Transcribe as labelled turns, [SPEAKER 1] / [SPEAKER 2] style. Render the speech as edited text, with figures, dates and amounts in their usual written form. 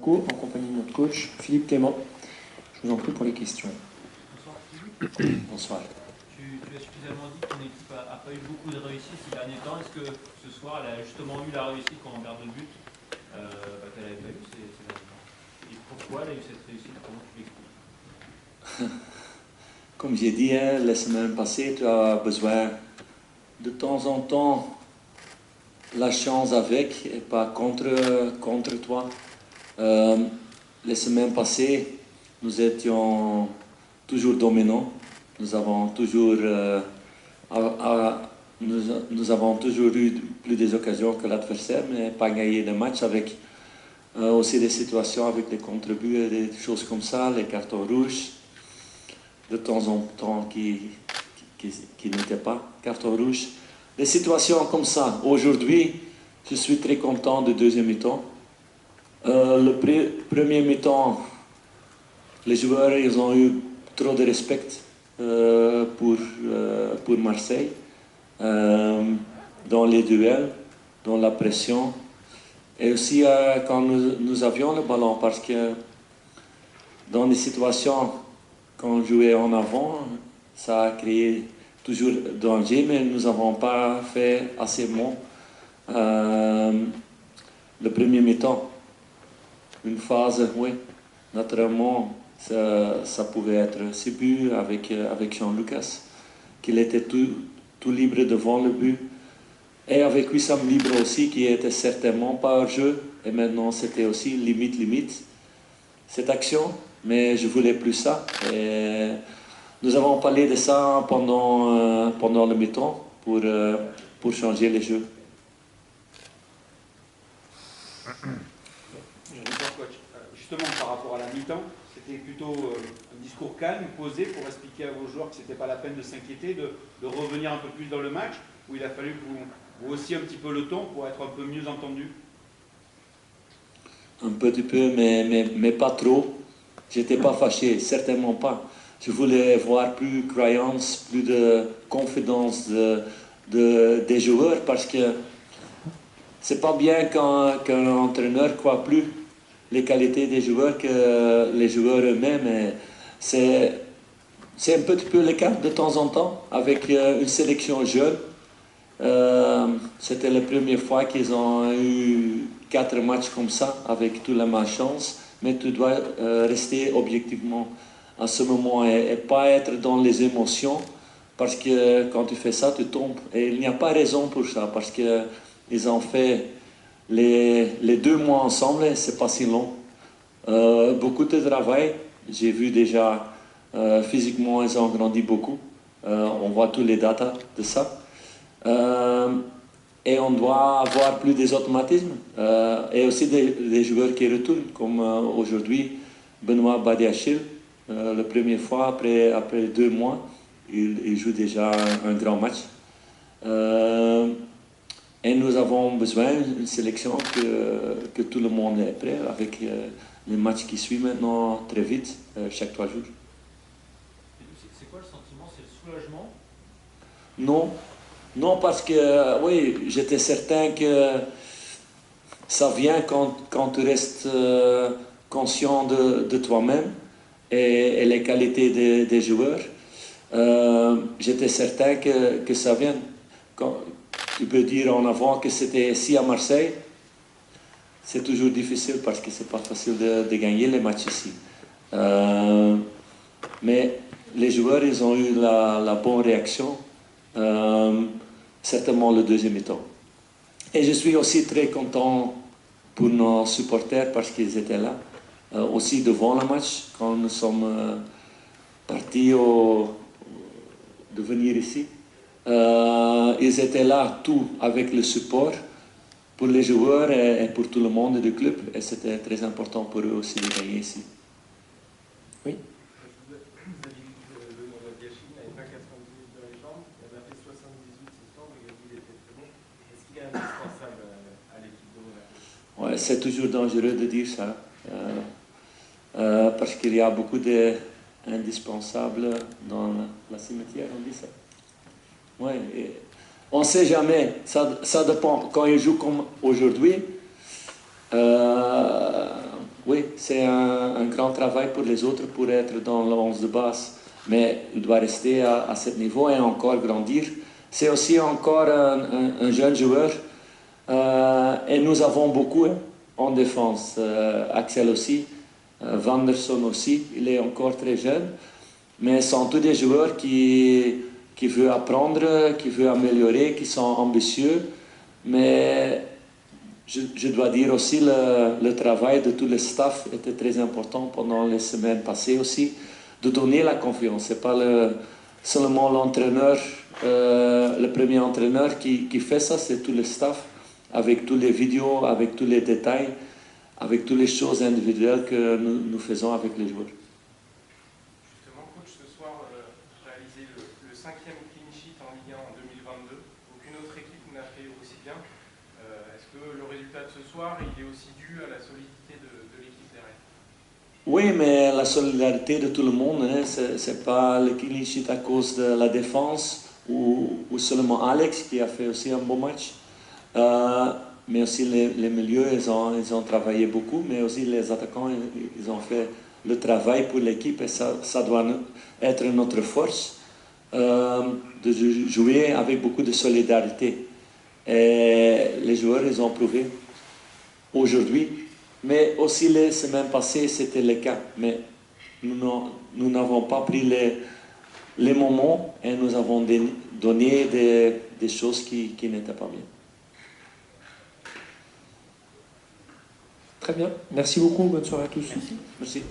[SPEAKER 1] beaucoup, en compagnie de notre coach Philippe Clément. Je vous en prie pour les questions.
[SPEAKER 2] Bonsoir Philippe.
[SPEAKER 1] Bonsoir.
[SPEAKER 2] Tu as suffisamment dit que ton équipe n'a pas eu beaucoup de réussite ces derniers temps. Est-ce que ce soir, elle a justement eu la réussite quand on regarde le but qu'elle n'avait pas eu ces derniers temps? Et pourquoi elle a eu cette réussite? Comment tu l'expliques?
[SPEAKER 1] Comme j'ai dit la semaine passée, tu as besoin de temps en temps la chance avec et pas contre toi. Les semaines passées, nous étions toujours dominants. Nous avons toujours eu plus des occasions que l'adversaire, mais pas gagné de match avec aussi des situations avec des contre-buts et des choses comme ça, les cartons rouges, de temps en temps qui n'étaient pas cartons rouges. Des situations comme ça. Aujourd'hui, je suis très content du deuxième mi-temps. Le premier mi-temps, les joueurs ils ont eu trop de respect pour Marseille dans les duels, dans la pression et aussi quand nous avions le ballon, parce que dans des situations quand on jouait en avant, ça a créé toujours danger, mais nous n'avons pas fait assez bon le premier mi-temps. Une phase, oui, naturellement, ça pouvait être 6 buts avec Jean-Lucas, qu'il était tout libre devant le but. Et avec Wissam Libre aussi, qui était certainement pas hors jeu. Et maintenant, c'était aussi limite, cette action. Mais je voulais plus ça. Et nous avons parlé de ça pendant le mi-temps pour changer les jeux.
[SPEAKER 3] Bonjour coach. Justement, par rapport à la mi-temps, c'était plutôt un discours calme, posé, pour expliquer à vos joueurs que ce n'était pas la peine de s'inquiéter, de revenir un peu plus dans le match, où il a fallu que vous haussiez un petit peu le ton pour être un peu mieux entendu?
[SPEAKER 1] Un petit peu, mais pas trop. J'étais pas fâché, certainement pas. Je voulais voir plus de croyance, plus de confiance des joueurs, parce que c'est pas bien qu'un entraîneur croit plus les qualités des joueurs que les joueurs eux-mêmes. C'est un petit peu le cas de temps en temps avec une sélection jeune. C'était la première fois qu'ils ont eu 4 matchs comme ça avec toute la malchance, mais tu dois rester objectivement à ce moment et pas être dans les émotions, parce que quand tu fais ça, tu tombes. Et il n'y a pas raison pour ça, parce qu'ils ont fait les 2 mois ensemble et c'est pas si long. Beaucoup de travail, j'ai vu déjà physiquement ils ont grandi beaucoup. On voit tous les datas de ça. Et on doit avoir plus des automatismes et aussi des joueurs qui retournent, comme aujourd'hui Benoît Badiachil, la première fois après 2 mois, il joue déjà un grand match. Et nous avons besoin d'une sélection que tout le monde est prêt avec les matchs qui suivent maintenant très vite, chaque 3 jours.
[SPEAKER 2] C'est quoi le sentiment? C'est le soulagement?
[SPEAKER 1] Non, parce que oui, j'étais certain que ça vient quand tu restes conscient de toi-même et les qualités des joueurs. J'étais certain que ça vient. Quand tu peux dire en avant que c'était ici à Marseille, c'est toujours difficile parce que c'est pas facile de gagner les matchs ici. Mais les joueurs, ils ont eu la bonne réaction. Certainement le deuxième mi-temps. Et je suis aussi très content pour nos supporters parce qu'ils étaient là, aussi devant le match, quand nous sommes partis de venir ici. Ils étaient là, tout avec le support pour les joueurs et pour tout le monde du club. Et c'était très important pour eux aussi de gagner ici. Oui? Ouais, c'est toujours dangereux de dire ça, parce qu'il y a beaucoup d'indispensables dans la cimetière, on dit ça. Ouais, on ne sait jamais, ça dépend. Quand il joue comme aujourd'hui, oui, c'est un grand travail pour les autres pour être dans le 11 de base. Mais il doit rester à ce niveau et encore grandir. C'est aussi encore un jeune joueur. Et nous avons beaucoup hein, en défense. Axel aussi, Vanderson aussi, il est encore très jeune. Mais ce sont tous des joueurs qui veulent apprendre, qui veulent améliorer, qui sont ambitieux. Mais je dois dire aussi le travail de tout le staff était très important pendant les semaines passées aussi, de donner la confiance. Ce n'est pas seulement l'entraîneur, le premier entraîneur qui fait ça, c'est tout le staff, avec toutes les vidéos, avec tous les détails, avec toutes les choses individuelles que nous faisons avec les joueurs.
[SPEAKER 4] Justement, coach, ce soir, réalisé le 5e clean sheet en Ligue 1 en 2022. Aucune autre équipe n'a fait aussi bien. Est-ce que le résultat de ce soir, il est aussi dû à la solidité de l'équipe derrière?
[SPEAKER 1] Oui, mais la solidarité de tout le monde, hein, c'est pas le clean sheet à cause de la défense ou seulement Alex qui a fait aussi un bon match. Mais aussi les milieux, ils ont travaillé beaucoup, mais aussi les attaquants, ils ont fait le travail pour l'équipe et ça doit être notre force de jouer avec beaucoup de solidarité. Et les joueurs, ils ont prouvé aujourd'hui, mais aussi les semaines passées, c'était le cas. Mais nous n'avons pas pris les moments et nous avons donné des choses qui n'étaient pas bien.
[SPEAKER 5] Très bien. Merci beaucoup. Bonne soirée à tous.
[SPEAKER 1] Merci.